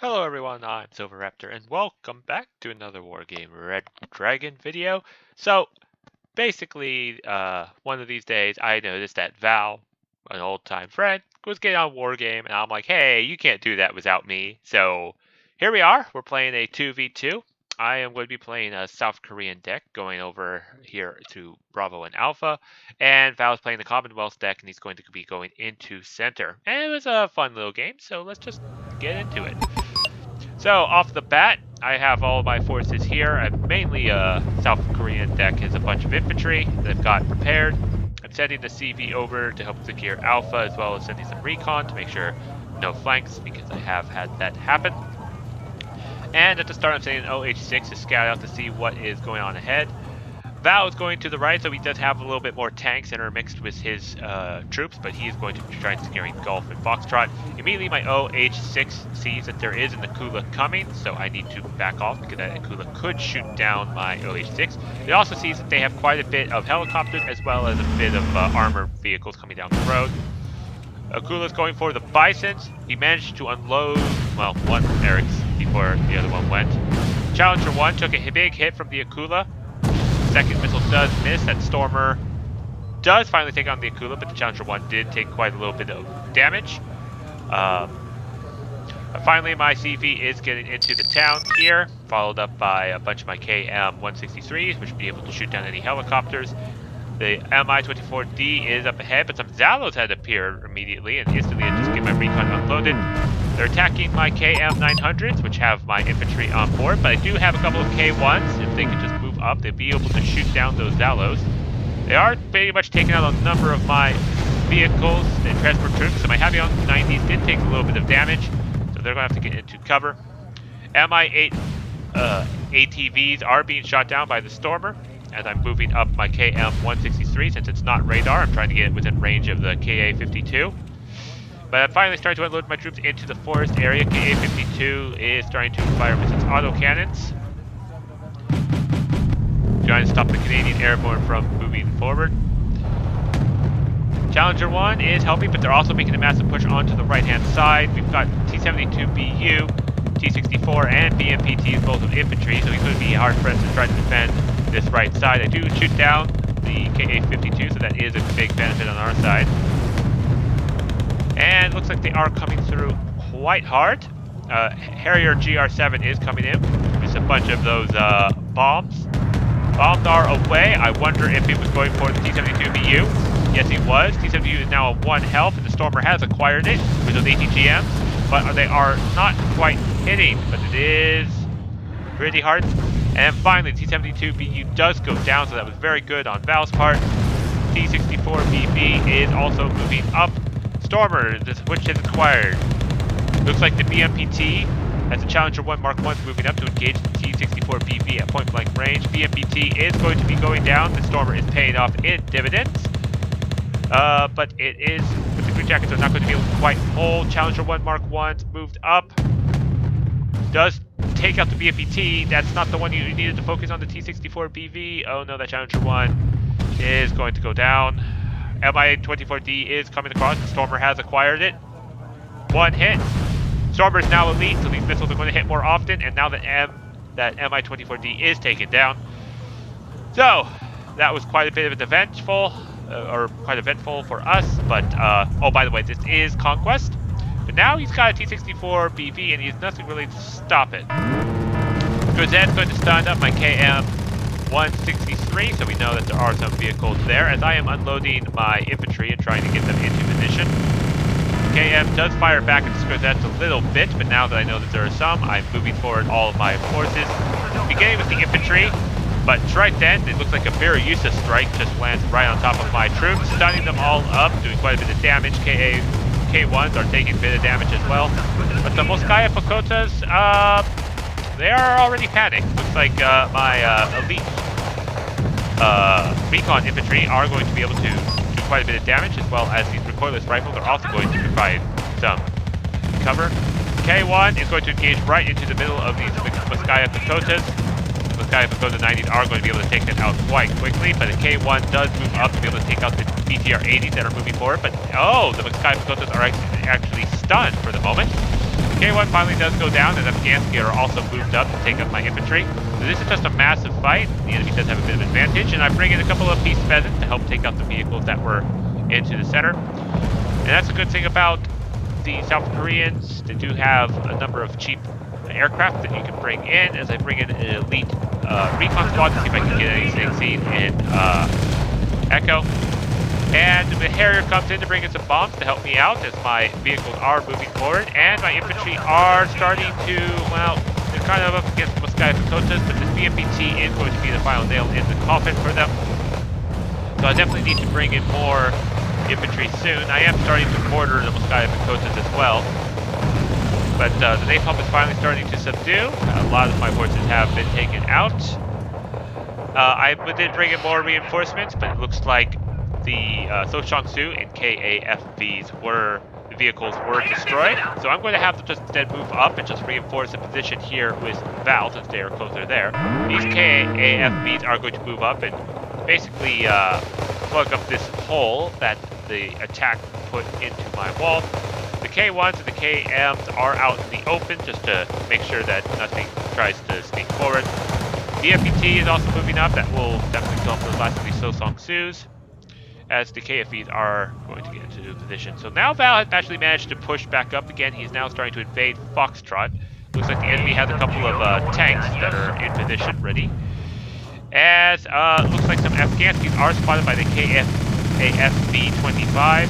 Hello everyone, I'm Silverraptor and welcome back to another Wargame Red Dragon video. So basically, one of these days I noticed that Valh, an old-time friend, was getting on Wargame and I'm like, hey, you can't do that without me. So here we are, we're playing a 2v2. I am going to be playing a South Korean deck going over here to Bravo and Alpha, and Val's playing the Commonwealth deck and he's going to be going into center. And it was a fun little game, so let's just get into it. So, off the bat, I have all of my forces here. I'm mainly a South Korean deck has a bunch of infantry that I've got prepared. I'm sending the CV over to help secure Alpha, as well as sending some recon to make sure no flanks, because I have had that happen. And at the start, I'm sending an OH6 to scout out to see what is going on ahead. Valh is going to the right, so he does have a little bit more tanks intermixed with his troops, but he is going to try and securing Gulf and Foxtrot. Immediately, my OH6 sees that there is an Akula coming, so I need to back off because that Akula could shoot down my OH6. It also sees that they have quite a bit of helicopters as well as a bit of armored vehicles coming down the road. Akula's going for the Bisons. He managed to unload, well, one Eric's before the other one went. Challenger 1 took a big hit from the Akula. Second missile does miss. That Stormer does finally take on the Akula, but the Challenger 1 did take quite a little bit of damage. Finally, my CV is getting into the town here, followed up by a bunch of my KM-163s, which will be able to shoot down any helicopters. The Mi-24D is up ahead, but some Zalos had appeared immediately, and instantly I just get my recon unloaded. They're attacking my KM-900s, which have my infantry on board, but I do have a couple of K-1s. If they could just move up, they'd be able to shoot down those Zalos. They are pretty much taking out a number of my vehicles and transport troops, so my heavy on 90s did take a little bit of damage, so they're going to have to get into cover. Mi-8 ATVs are being shot down by the Stormer, as I'm moving up my KM-163. Since it's not radar, I'm trying to get it within range of the KA-52. But I'm finally starting to unload my troops into the forest area. KA-52 is starting to fire with its autocannons, trying to stop the Canadian Airborne from moving forward. Challenger 1 is helping, but they're also making a massive push onto the right-hand side. We've got T-72BU, T-64, and BMPTs, both of infantry, so we could be hard-pressed to try to defend this right side. I do shoot down the KA-52, so that is a big benefit on our side. And looks like they are coming through quite hard. Harrier GR7 is coming in with a bunch of those bombs. Bombs are away. I wonder if he was going for the T-72BU. Yes, he was. T-72 is now at 1 health, and the Stormer has acquired it with those ATGMs, but they are not quite hitting, but it is pretty hard. And finally, T-72BU does go down, so that was very good on Val's part. T-64BB is also moving up. Stormer, which is acquired. Looks like the BMPT has the Challenger 1 Mark 1 moving up to engage the T-64BB at point blank range. BMPT is going to be going down. The Stormer is paying off in dividends. But it is, but the Green Jackets are not going to be able to quite hold. Challenger 1 Mark 1's moved up. Does take out the BMPT. That's not the one you needed to focus on, the T-64BV. Oh no, that Challenger 1 is going to go down. Mi-24D is coming across. The Stormer has acquired it. 1 hit. Stormer is now elite, so these missiles are going to hit more often. And now that Mi-24D is taken down. So that was quite a bit of an eventful, quite eventful for us. But oh, by the way, this is Conquest. But now he's got a T-64BV, and he has nothing really to stop it. Grozet's going to stand up my KM-163, so we know that there are some vehicles there, as I am unloading my infantry and trying to get them into position. KM does fire back at the Grozet's a little bit, but now that I know that there are some, I'm moving forward all of my forces. Beginning with the infantry, but right then, it looks like a very useless strike just lands right on top of my troops, stunning them all up, doing quite a bit of damage. K1s are taking a bit of damage as well. But the Moskaya Pakotas, they are already panicked. Looks like my elite recon infantry are going to be able to do quite a bit of damage, as well as these recoilless rifles are also going to provide some cover. K1 is going to engage right into the middle of these Moskaya Pakotas. Moskaya Pakota 90s are going to be able to take them out quite quickly, but the K1 does move up to be able to take out the BTR 80s that are moving forward. But oh, the Moskaya Pakotas are actually stunned for the moment. K1 finally does go down, and Afghansky are also moved up to take up my infantry. So this is just a massive fight. The enemy does have a bit of advantage, and I bring in a couple of Peace Pheasants to help take out the vehicles that were into the center. And that's a good thing about the South Koreans. They do have a number of cheap aircraft that you can bring in, as I bring in an elite recon squad to see if I can get anything seen in Echo. And the Harrier comes in to bring in some bombs to help me out as my vehicles are moving forward, and my infantry are starting to, well, they're kind of up against Moscow Pakotas, but this BMPT is going to be the final nail in the coffin for them. So I definitely need to bring in more infantry soon. I am starting to border the Moscow Pakotas as well. But the napalm is finally starting to subdue. A lot of my forces have been taken out. I did bring in more reinforcements, but it looks like the Sochangsu and KAFVs the vehicles were destroyed. So I'm going to have them just instead move up and just reinforce the position here with Valh, since they are closer there. These KAFVs are going to move up and basically plug up this hole that the attack put into my wall. The K1s and the KMs are out in the open just to make sure that nothing tries to sneak forward. The FPT is also moving up. That will definitely kill off those last of these So-Song-Sus, as the KFEs are going to get into position. So now Valh has actually managed to push back up again. He's now starting to invade Foxtrot. Looks like the enemy has a couple of tanks that are in position ready. As looks like some Afghanskis are spotted by the KFAFB-25.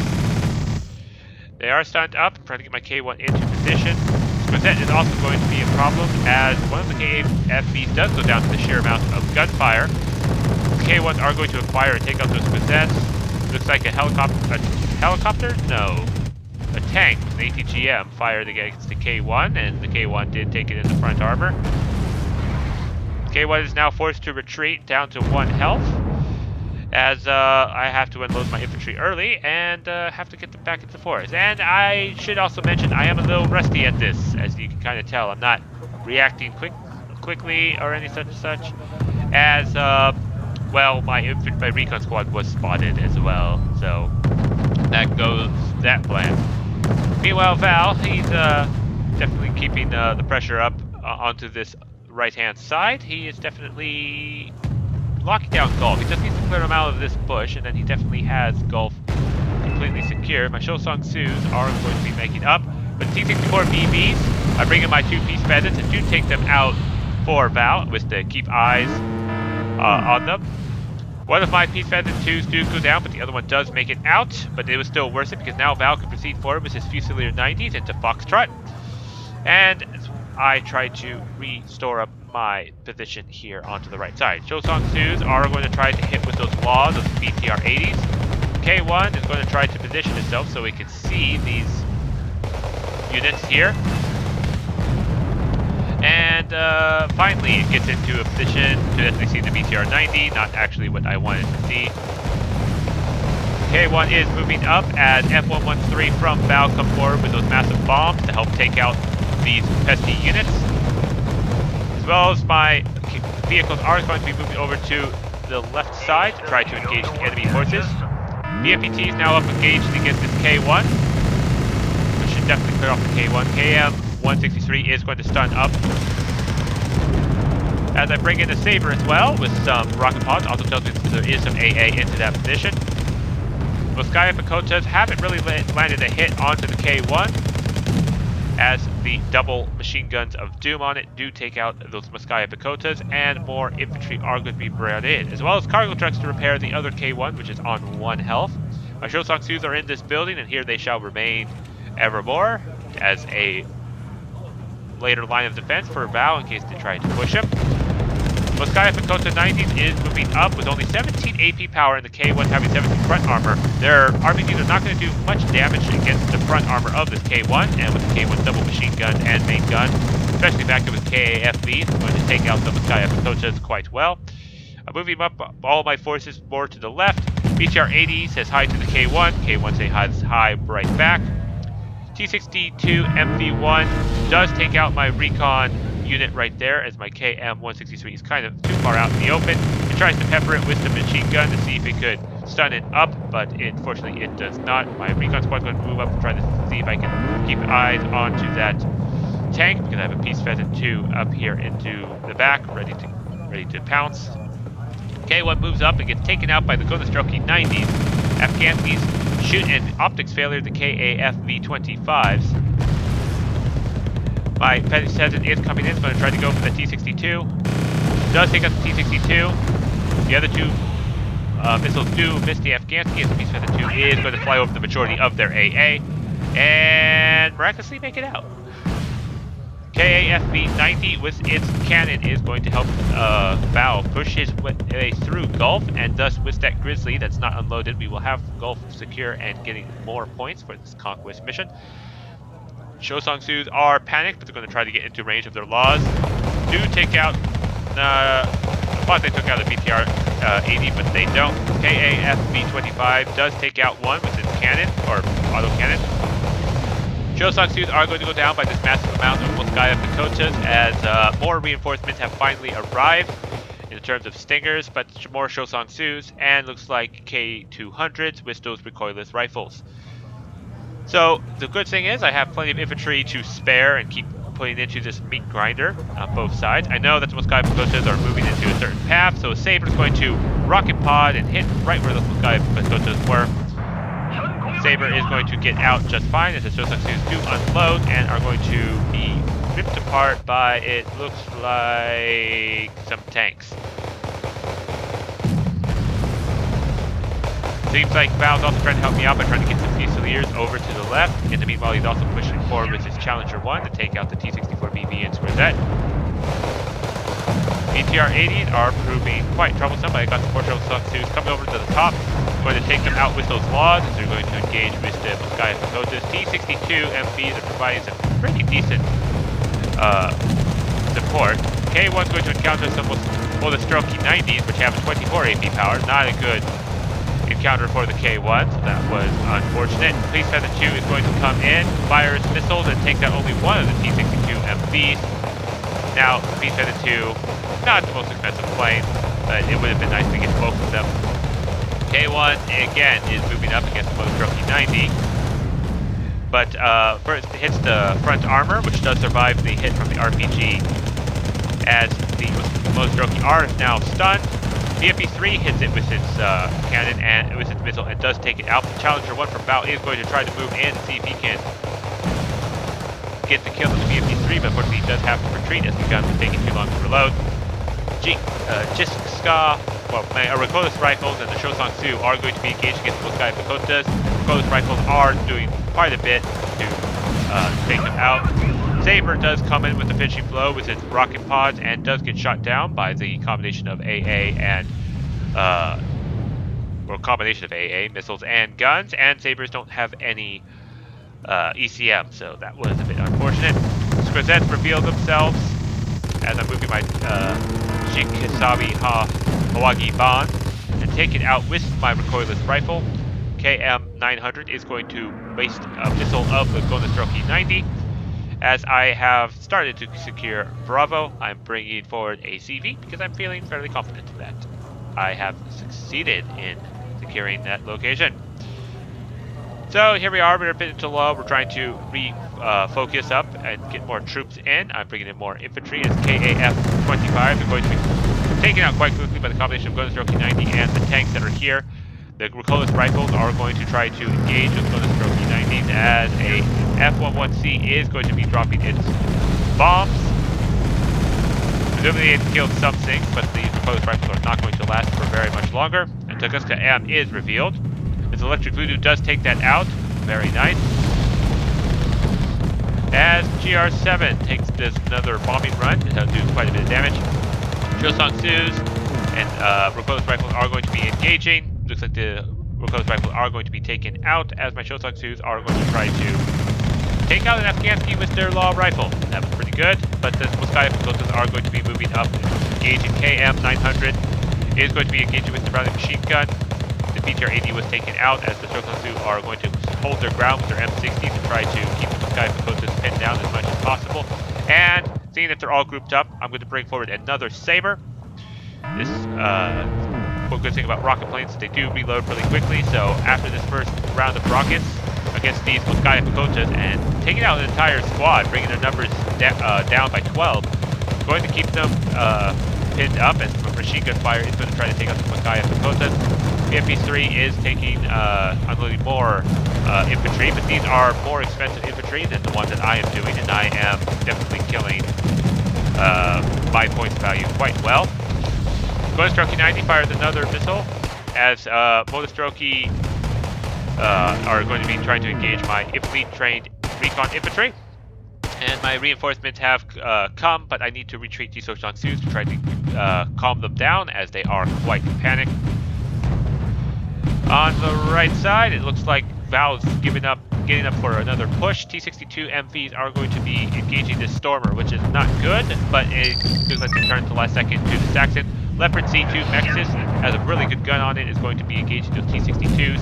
They are stunned up, trying to get my K1 into position. Squizette is also going to be a problem, as one of the KFBs does go down to the sheer amount of gunfire. The K1s are going to acquire and take out those Squizettes. Looks like a helicopter? No. A tank, an ATGM, fired against the K1, and the K1 did take it in the front armor. K1 is now forced to retreat down to 1 health, as I have to unload my infantry early and have to get them back into the forest. And I should also mention I am a little rusty at this, as you can kind of tell. I'm not reacting quickly or any such, as well, my recon squad was spotted as well, so that goes that plan. Meanwhile, Valh, he's definitely keeping the pressure up onto this right-hand side. He is definitely locking down Gulf. He just needs to clear him out of this bush, and then he definitely has Gulf completely secure. My So-Song-Sus are going to be making up, but T-64 BBs, I bring in my 2 Peace Pheasants and do take them out for Valh, with the keep eyes on them. One of my Peace Pheasant 2s do go down, but the other one does make it out, but it was still worth it because now Valh can proceed forward with his Fusilier 90s into Foxtrot. And I try to restore up my position here onto the right side. So-Song-Sus are going to try to hit with those laws, those BTR 80s. K1 is going to try to position itself so we can see these units here. And finally it gets into a position to definitely see the BTR 90, not actually what I wanted to see. K1 is moving up as F113 from Valh come forward with those massive bombs to help take out these pesky units. As well as my vehicles are going to be moving over to the left side to try to engage the enemy forces. BMPT is now up engaged against this K1. We should definitely clear off the K1. KM-163 is going to stun up. As I bring in the Saber as well with some rocket pods, also tells me that there is some AA into that position. Moskaya Pakotas haven't really landed a hit onto the K1, as the double machine guns of Doom on it do take out those Moskaya Pakotas, and more infantry are going to be brought in, as well as cargo trucks to repair the other K1, which is on 1 health. My So-Song-Sus are in this building, and here they shall remain evermore as a later line of defense for Valh in case they try to push him. Moskaya Pakota 90s is moving up with only 17 AP power and the K1 having 17 front armor. Their RPGs are not going to do much damage against the front armor of this K1, and with the K1 double machine gun and main gun, especially backed up with KAFB, it's going to take out the Moskaya Pakotas quite well. I'm moving up all my forces more to the left. BTR 80 says hi to the K1. K1 says hi right back. T62 MV1 does take out my recon unit right there, as my KM-163 is kind of too far out in the open. It tries to pepper it with the machine gun to see if it could stun it up, but unfortunately it does not. My recon squad is going to move up and try to see if I can keep eyes onto that tank because I have a Peace Pheasant 2 up here into the back, ready to pounce. K1 moves up and gets taken out by the Gonostroki 90s. Afghanskis shoot an optics failure to KAF V25s. My Pheasant is coming in, it's going to try to go for the T-62. Does take out the T-62. The other two missiles do miss the Afghansky, as the Peace Pheasant 2 is going to fly over the majority of their AA and miraculously make it out. KAFV-90 with its cannon is going to help Valh push his way through Gulf, and thus with that Grizzly that's not unloaded, we will have Gulf secure and getting more points for this conquest mission. Shosong-Sus are panicked, but they're going to try to get into range of their laws. Do take out, I thought they took out a BTR-80, but they don't. KAF-V-25 does take out one with its cannon, or autocannon. Shosong-Sus are going to go down by this massive amount of Volskaya Pakotas as more reinforcements have finally arrived in terms of Stingers, but more Shosong-Sus, and looks like K200s with those recoilless rifles. So the good thing is I have plenty of infantry to spare and keep putting into this meat grinder on both sides. I know that the Volskaya Pakotas are moving into a certain path, so Saber is going to rocket pod and hit right where the Volskaya Pakotas were. Saber is going to get out just fine as the Shosong-Sus do unload and are going to be ripped apart by, it looks like, some tanks. Seems like Val's also trying to help me out by trying to get some Fusiliers over to the left. In the meanwhile, he's also pushing forward with his Challenger 1 to take out the T-64BV and Squarzette. BTR-80s are proving quite troublesome, but I got the 4 Shosong-Sus coming over to the top. Going to take them out with those laws as they're going to engage with the Volskaya Pakotas. T-62 MPs are providing some pretty decent support. K1's going to encounter some Volostroki 90s, which have a 24 AP power. Not a good encounter for the K1, so that was unfortunate. Peace Pheasant 2 is going to come in, fire its missiles, and take out only one of the T-62 MPs. Now, Peace Pheasant 2, not the most expensive plane, but it would have been nice to get both of them. K1, again, is moving up against the Volostroki 90, but first it hits the front armor, which does survive the hit from the RPG, as the Volostroki are now stunned. BFB-3 hits it with its cannon and with its missile and does take it out. The Challenger 1 from Valh is going to try to move in and see if he can get the kill on the BFB-3, but unfortunately he does have to retreat as the gun was taking too long to reload. Jiska, well, recoilless rifles and the Shosong-Sus are going to be engaged against the Volskaya Pakotas. Recoilless rifles are doing quite a bit to take them out. Saber does come in with the finishing blow with its rocket pods and does get shot down by the combination of AA and combination of AA, missiles and guns, and Sabers don't have any ECM, so that was a bit unfortunate. Squarzettes reveal themselves as I'm moving my Shikisabi Hawagi Ban and take it out with my recoilless rifle. KM900 is going to waste a missile of the Gonostroki 90. As I have started to secure Bravo, I'm bringing forward a CV because I'm feeling fairly confident that I have succeeded in securing that location. So here we are, we're a bit into low, we're trying to focus up and get more troops in. I'm bringing in more infantry as KAF-25. They're going to be taken out quite quickly by the combination of Gonostroki 90 and the tanks that are here. The recoilless rifles are going to try to engage with Gonostroki 90s as a F-11C is going to be dropping its bombs. Presumably it killed some things, but the recoilless rifles are not going to last for very much longer. And Tunguska M is revealed. This electric voodoo does take that out. Very nice. As GR7 takes this another bombing run, it'll do quite a bit of damage. Shosong-Sus and recoilless rifles are going to be engaging. Looks like the recoilless rifles are going to be taken out as my Shosong-Sus are going to try to take out an Afghansky with their law rifle. That was pretty good, but the Volskaya Pakotas are going to be moving up, engaging. KM900 is going to be engaging with the Browning machine gun. The BTR-80 was taken out as the Shosong-Sus are going to hold their ground with their M60s and try to keep the Volskaya Pakotas pinned down as much as possible. And seeing that they're all grouped up, I'm going to bring forward another Saber. This one good thing about rocket planes is they do reload really quickly, so after this first round of rockets, against these Sky Pakotas and taking out an entire squad, bringing their numbers down by 12. Going to keep them pinned up, and from machine gun fire is going to try to take out the Sky Pakotas. PFP3 is taking unloading more infantry, but these are more expensive infantry than the ones that I am doing, and I am definitely killing my points value quite well. Monostroke 90 fires another missile, as Monostroke are going to be trying to engage my elite-trained recon infantry. And my reinforcements have come, but I need to retreat these Sochang-Sus to try to calm them down, as they are quite panicked. On the right side, it looks like Valh is getting up for another push. T-62 MVs are going to be engaging this Stormer, which is not good, but it looks like they turned the last second to the Saxon. Leopard C2 Mexis has a really good gun on it, is going to be engaging those T-62s.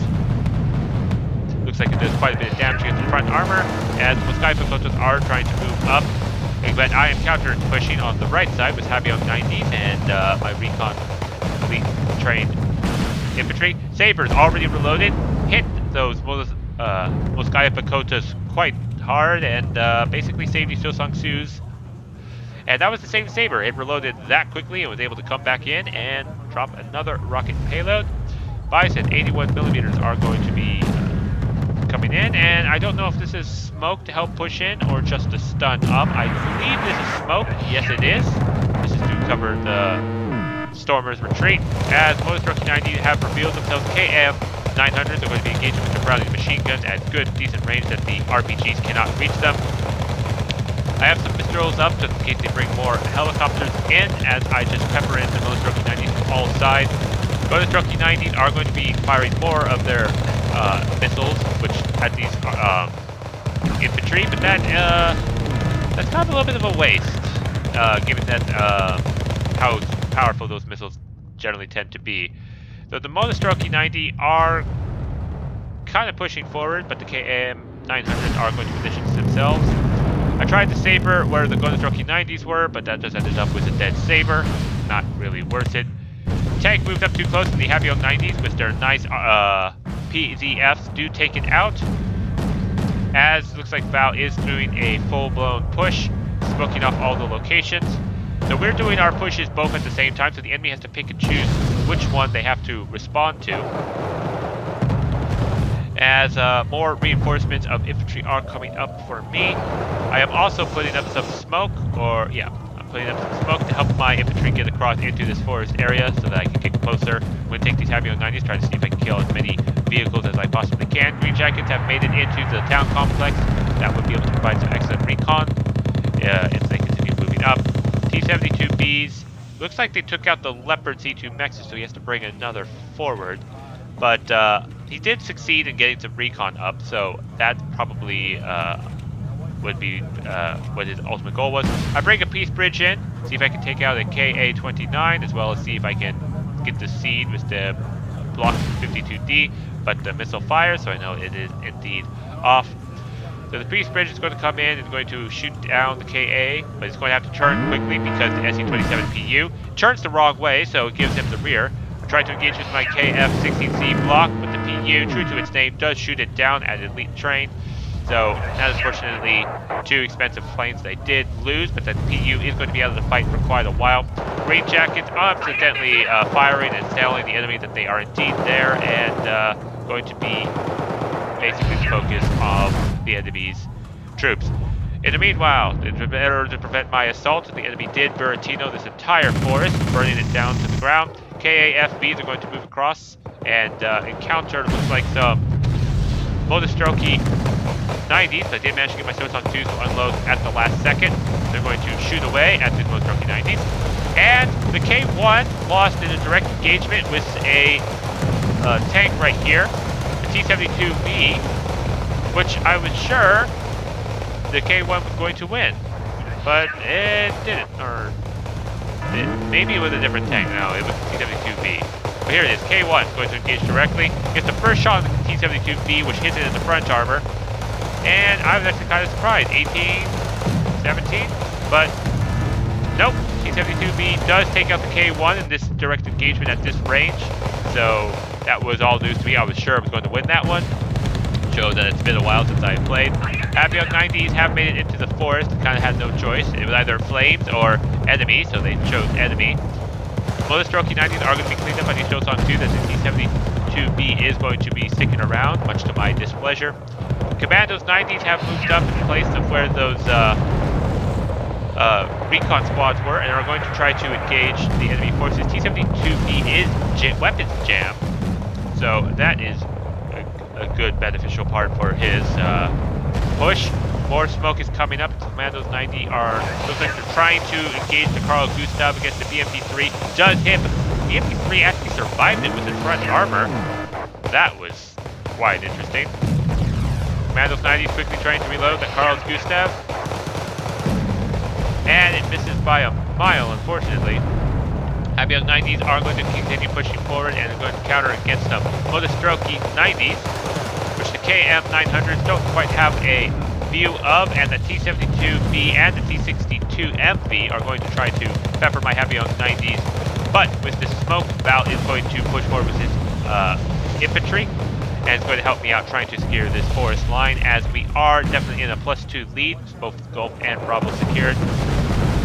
Looks like it does quite a bit of damage against the front armor, as the Sky Pakotas are trying to move up. But I am counter pushing on the right side with Habion 90s and my recon elite trained infantry. Sabers already reloaded, hit those Sky Pakotas quite hard, and basically saved these Sochang-Sus. And that was the same Saber. It reloaded that quickly and was able to come back in and drop another rocket payload. Bison 81mm are going to be coming in, and I don't know if this is smoke to help push in or just to stun up. I believe this is smoke. Yes, it is. This is to cover the Stormer's retreat, as Monostroke 90 have revealed themselves. KM 900s are going to be engaging with the Browning machine guns at good, decent range that the RPGs cannot reach them. I have some Mistrals up just in case they bring more helicopters in, as I just pepper in the Monostroke 90s from all sides. Monostroke 90s are going to be firing more of their missiles, which at these infantry, but that's kind of a little bit of a waste, given that how powerful those missiles generally tend to be. So the Monostroke 90 are kind of pushing forward, but the KM 900s are going to position themselves. I tried the Saber where the Monostroke 90s were, but that just ended up with a dead Saber. Not really worth it. Tank moved up too close to the Habion 90s with their nice PZFs do take it out, as it looks like Valh is doing a full-blown push, smoking off all the locations. So we're doing our pushes both at the same time, so the enemy has to pick and choose which one they have to respond to. As more reinforcements of infantry are coming up for me, I am also putting up some smoke, I'm putting up some smoke to help my infantry get across into this forest area so that I can get closer. I'm going to take these Habion 90s, try to see if I can kill as many vehicles as I possibly can. Green Jackets have made it into the town complex. That would be able to provide some excellent recon if they continue moving up. T-72Bs, looks like they took out the Leopard C2 Mexis, so he has to bring another forward. But he did succeed in getting some recon up, so that probably would be what his ultimate goal was. I bring a peace bridge in, see if I can take out a KA-29, as well as see if I can get the seed with the Block 52D, but the missile fires, so I know it is indeed off. So the peace bridge is going to come in and going to shoot down the KA, but it's going to have to turn quickly because the SC-27PU turns the wrong way, so it gives him the rear. I tried to engage with my KF-16C block, but the PU, true to its name, does shoot it down at elite train. So, that is fortunately two expensive planes they did lose, but the PU is going to be out of the fight for quite a while. Green Jackets accidentally firing and telling the enemy that they are indeed there, and going to be basically the focus of the enemy's troops. In the meanwhile, in order to prevent my assault, the enemy did Buratino this entire forest, burning it down to the ground. KAFBs are going to move across and encounter, looks like, some Monostroke 90s. I did manage to get my Sochang-Sus to unload at the last second. They're going to shoot away at the Monostroke 90s. And the K1 lost in a direct engagement with a tank right here, the T-72B, which I was sure the K1 was going to win, but it didn't, or maybe it was a different tank. No, it was the T-72B. But here it is, K1 is going to engage directly. Gets the first shot on the T-72B, which hits it in the front armor, and I was actually kind of surprised, 18, 17, but nope, T-72B does take out the K1 in this direct engagement at this range, so that was all news to me. I was sure I was going to win that one. show that it's been a while since I played. Happy Young 90s have made it into the forest, kind of had no choice. It was either flames or enemy, so they chose enemy. Motostrokey 90s are going to be cleaned up on these shows on too, that the T-72B is going to be sticking around, much to my displeasure. Commandos 90s have moved up in place of where those recon squads were, and are going to try to engage the enemy forces. T-72B is weapons jam, so that is a good beneficial part for his push. More smoke is coming up. Commandos 90 looks like they're trying to engage the Carl Gustav against the BMP-3. Does hit, but the BMP-3 actually survived it with its front armor. That was quite interesting. Commandos 90 is quickly trying to reload the Carl Gustav. And it misses by a mile, unfortunately. Happy Young 90s are going to continue pushing forward and are going to counter against the Motostrokey 90s, which the KM900s don't quite have a view of, and the T-72B and the T-62MB are going to try to pepper my Happy Young 90s. But with the smoke, Valh is going to push forward with his infantry, and it's going to help me out trying to secure this forest line, as we are definitely in a +2 lead, both Gulf and Bravo secured.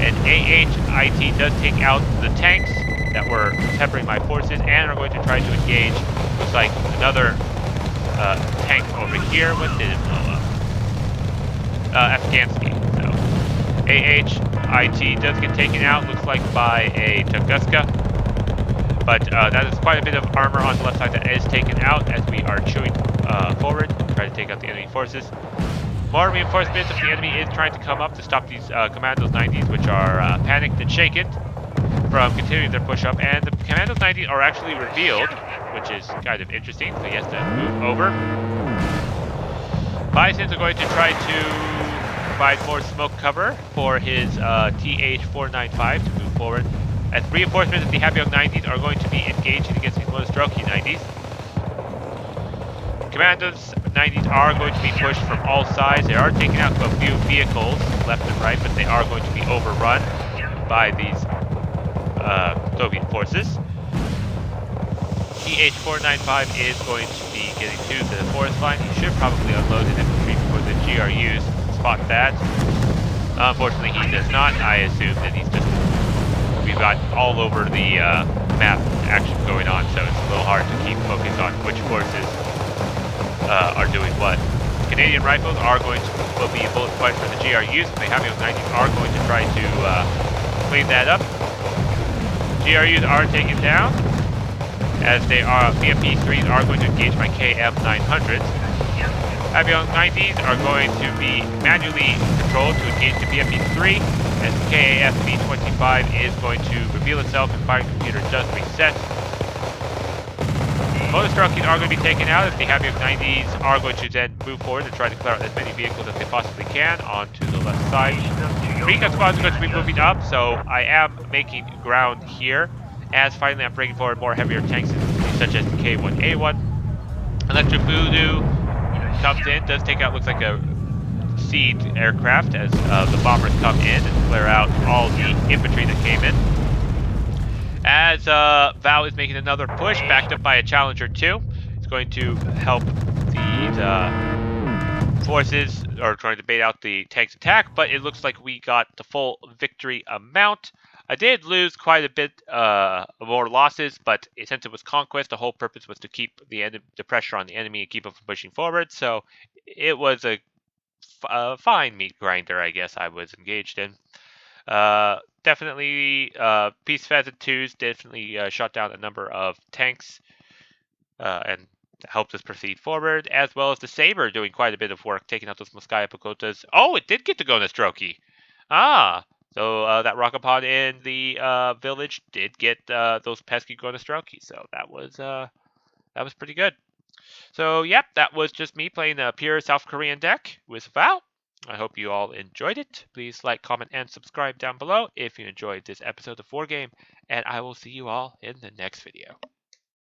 And AHIT does take out the tanks that were peppering my forces and are going to try to engage. Looks like another tank over here. What did it blow up? Afghansky. So AHIT does get taken out, looks like by a Tunguska. But that is quite a bit of armor on the left side that is taken out as we are chewing forward, try to take out the enemy forces. More reinforcements of the enemy is trying to come up to stop these Commandos 90s, which are panicked and shaken from continuing their push up. And the Commandos 90s are actually revealed, which is kind of interesting, so he has to move over. Bisons are going to try to provide more smoke cover for his TH-495 to move forward, as reinforcements of the Happy Young 90s are going to be engaging against these Motostrokey 90s. Commandos 90s are going to be pushed from all sides. They are taking out a few vehicles left and right, but they are going to be overrun by these Soviet forces. TH-495 is going to be getting to the forest line. He should probably unload an infantry before the GRUs spot that. Unfortunately, he does not. I assume that he's just... We've got all over the map action going on, so it's a little hard to keep focused on which forces are doing what. Canadian rifles are going to will be a bullet point for the GRUs. The Happy Young 90s are going to try to clean that up. GRUs are taken down, as they are BMP-3s are going to engage my KM900s. Happy Young 90s are going to be manually controlled to engage the BMP-3, as the KAF-B25 is going to reveal itself and firing computer does reset. Motostrokey are going to be taken out, as the Happy Young 90s are going to then move forward and try to clear out as many vehicles as they possibly can onto the left side. Recon squads are going to be moving up, so I am making ground here, as finally I'm bringing forward more heavier tanks such as the K1A1. Electric Voodoo comes in, does take out, looks like a siege aircraft, as the bombers come in and clear out all the infantry that came in. As Valh is making another push, backed up by a Challenger 2. It's going to help these forces, or trying to bait out the tank's attack, but it looks like we got the full victory amount. I did lose quite a bit more losses, but since it was conquest, the whole purpose was to keep the pressure on the enemy and keep them from pushing forward, so it was a fine meat grinder, I guess, I was engaged in. Definitely, Peace Pheasant 2s definitely shot down a number of tanks and helped us proceed forward, as well as the Saber doing quite a bit of work, taking out those Moskaya Pagodas. Oh, it did get to go Nostroki. Ah, so that rocket pod in the village did get those pesky Gonostroki, so that was pretty good. So, yep, that was just me playing a pure South Korean deck with Valh. I hope you all enjoyed it. Please like, comment, and subscribe down below if you enjoyed this episode of Wargame, and I will see you all in the next video.